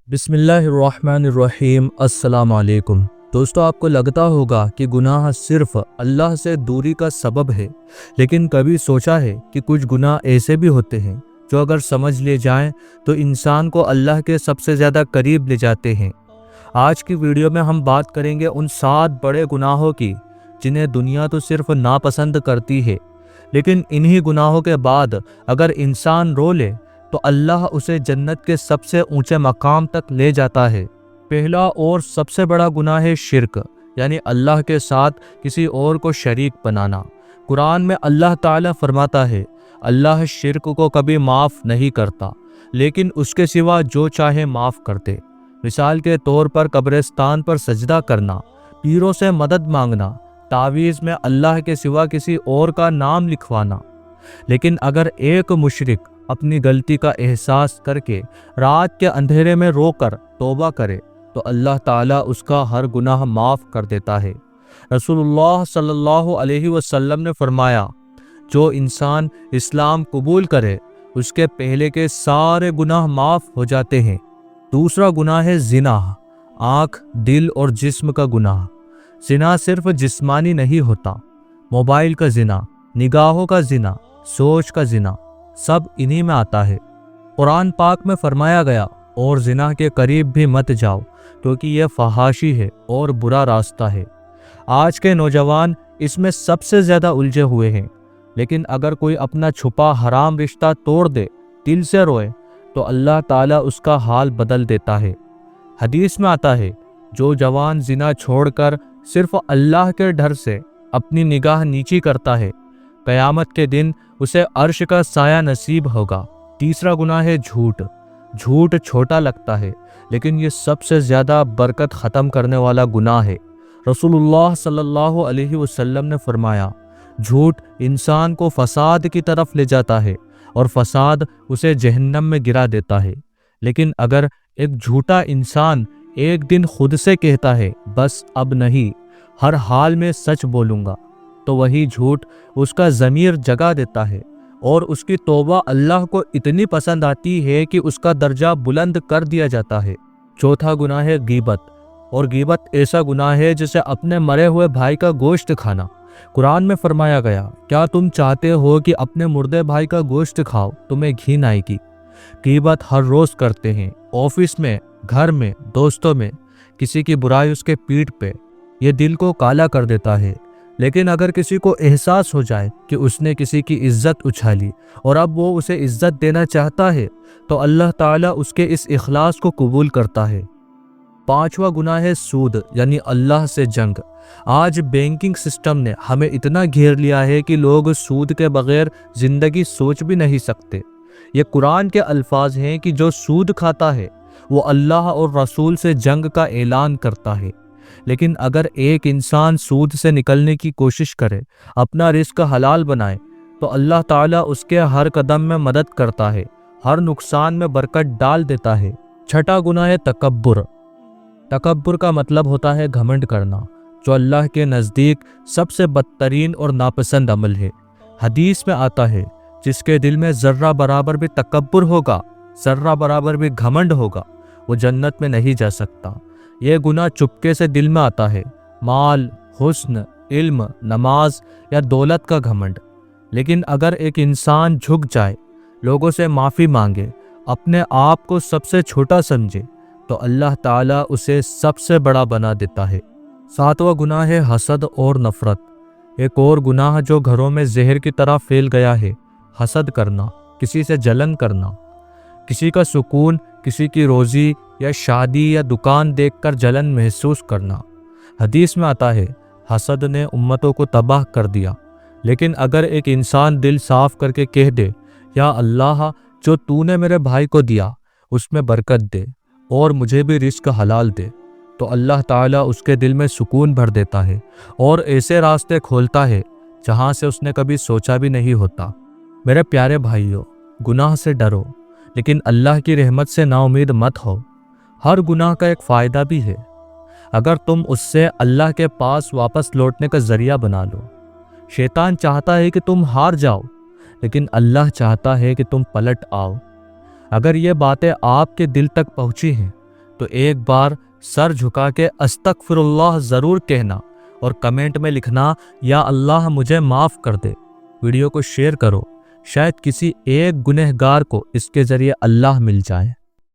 बिस्मिल्लाहिर्रहमानिर्रहीम। अस्सलाम वालेकुम। दोस्तों, आपको लगता होगा कि गुनाह सिर्फ अल्लाह से दूरी का सबब है, लेकिन कभी सोचा है कि कुछ गुनाह ऐसे भी होते हैं जो अगर समझ लिए जाएं तो इंसान को अल्लाह के सबसे ज़्यादा करीब ले जाते हैं। आज की वीडियो में हम बात करेंगे उन 7 बड़े गुनाहों की जिन्हें दुनिया तो सिर्फ नापसंद करती है, लेकिन इन्हीं गुनाहों के बाद अगर इंसान रो ले तो अल्लाह उसे जन्नत के सबसे ऊंचे मकाम तक ले जाता है। पहला और सबसे बड़ा गुनाह है शिर्क, यानी अल्लाह के साथ किसी और को शरीक बनाना। कुरान में अल्लाह ताला फरमाता है, अल्लाह शिर्क को कभी माफ़ नहीं करता, लेकिन उसके सिवा जो चाहे माफ़ कर दे। मिसाल के तौर पर कब्रिस्तान पर सजदा करना, पीरों से मदद मांगना, तावीज़ में अल्लाह के सिवा किसी और का नाम लिखवाना। लेकिन अगर एक मुशरिक अपनी गलती का एहसास करके रात के अंधेरे में रोकर तौबा करे तो अल्लाह ताला उसका हर गुनाह माफ़ कर देता है। रसूलुल्लाह सल्लल्लाहु अलैहि वसल्लम ने फरमाया, जो इंसान इस्लाम कबूल करे उसके पहले के सारे गुनाह माफ़ हो जाते हैं। दूसरा गुनाह है ज़िना, आँख, दिल और जिस्म का गुनाह। ज़िना सिर्फ जिस्मानी नहीं होता, मोबाइल का ज़िना, निगाहों का ज़िना, सोच का ज़िना, सब इन्हीं में आता है। कुरान पाक में फरमाया गया, और ज़िना के करीब भी मत जाओ क्योंकि यह फहाशी है और बुरा रास्ता है। आज के नौजवान इसमें सबसे ज़्यादा उलझे हुए हैं, लेकिन अगर कोई अपना छुपा हराम रिश्ता तोड़ दे, दिल से रोए, तो अल्लाह ताला उसका हाल बदल देता है। हदीस में आता है, जो जवान ज़िना छोड़कर सिर्फ अल्लाह के डर से अपनी निगाह नीची करता है, क़यामत के दिन उसे अर्श का साया नसीब होगा। तीसरा गुनाह है झूठ। झूठ छोटा लगता है, लेकिन ये सबसे ज़्यादा बरकत ख़त्म करने वाला गुनाह है। रसूलुल्लाह सल्लल्लाहु अलैहि वसल्लम ने फरमाया, झूठ इंसान को फसाद की तरफ ले जाता है और फसाद उसे जहन्नम में गिरा देता है। लेकिन अगर एक झूठा इंसान एक दिन खुद से कहता है, बस अब नहीं, हर हाल में सच बोलूँगा, तो वही झूठ उसका ज़मीर जगा देता है और उसकी तौबा अल्लाह को इतनी पसंद आती है कि उसका दर्जा बुलंद कर दिया जाता है। चौथा गुनाह है गीबत, और गीबत ऐसा गुनाह है जिसे अपने मरे हुए भाई का गोश्त खाना। कुरान में फरमाया गया, क्या तुम चाहते हो कि अपने मुर्दे भाई का गोश्त खाओ, तुम्हें घिन आएगी। गीबत हर रोज़ करते हैं, ऑफिस में, घर में, दोस्तों में। किसी की बुराई उसके पीठ पे, ये दिल को काला कर देता है। लेकिन अगर किसी को एहसास हो जाए कि उसने किसी की इज्जत उछाली और अब वो उसे इज्जत देना चाहता है, तो अल्लाह ताला उसके इस इखलास को कबूल करता है। पांचवा गुनाह है सूद, यानी अल्लाह से जंग। आज बैंकिंग सिस्टम ने हमें इतना घेर लिया है कि लोग सूद के बगैर ज़िंदगी सोच भी नहीं सकते। ये कुरान के अल्फाज हैं कि जो सूद खाता है वो अल्लाह और रसूल से जंग का ऐलान करता है। लेकिन अगर एक इंसान सूद से निकलने की कोशिश करे, अपना रिस्क हलाल बनाए, तो अल्लाह ताला उसके हर कदम में मदद करता है, हर नुकसान में बरकत डाल देता है। छठा गुनाह है तकब्बुर। तकब्बुर का मतलब होता है घमंड करना, जो अल्लाह के नज़दीक सबसे बदतरीन और नापसंद अमल है। हदीस में आता है, जिसके दिल में ज़र्रा बराबर भी तकब्बुर होगा, ज़र्रा बराबर भी घमंड होगा, वो जन्नत में नहीं जा सकता। यह गुनाह चुपके से दिल में आता है, माल, हुस्न, इल्म, नमाज या दौलत का घमंड। लेकिन अगर एक इंसान झुक जाए, लोगों से माफ़ी मांगे, अपने आप को सबसे छोटा समझे, तो अल्लाह ताला उसे सबसे बड़ा बना देता है। सातवां गुनाह है हसद और नफ़रत। एक और गुनाह जो घरों में जहर की तरह फैल गया है, हसद करना, किसी से जलन करना। किसी का सुकून, किसी की रोज़ी या शादी या दुकान देखकर जलन महसूस करना। हदीस में आता है, हसद ने उम्मतों को तबाह कर दिया। लेकिन अगर एक इंसान दिल साफ करके कह दे, या अल्लाह, जो तूने मेरे भाई को दिया उसमें बरकत दे और मुझे भी रिस्क हलाल दे, तो अल्लाह ताला उसके दिल में सुकून भर देता है और ऐसे रास्ते खोलता है जहाँ से उसने कभी सोचा भी नहीं होता। मेरे प्यारे भाइयों, गुनाह से डरो, लेकिन अल्लाह की रहमत से नाउमीद मत हो। हर गुनाह का एक फ़ायदा भी है। अगर तुम उससे अल्लाह के पास वापस लौटने का ज़रिया बना लो। शैतान चाहता है कि तुम हार जाओ, लेकिन अल्लाह चाहता है कि तुम पलट आओ। अगर ये बातें आपके दिल तक पहुँची हैं تو ایک بار سر جھکا کے استغفر اللہ ضرور کہنا اور کمنٹ میں لکھنا یا اللہ مجھے معاف کر دے۔ ویڈیو کو شیئر کرو، شاید کسی ایک گنہگار کو اس کے ذریعے اللہ مل جائے۔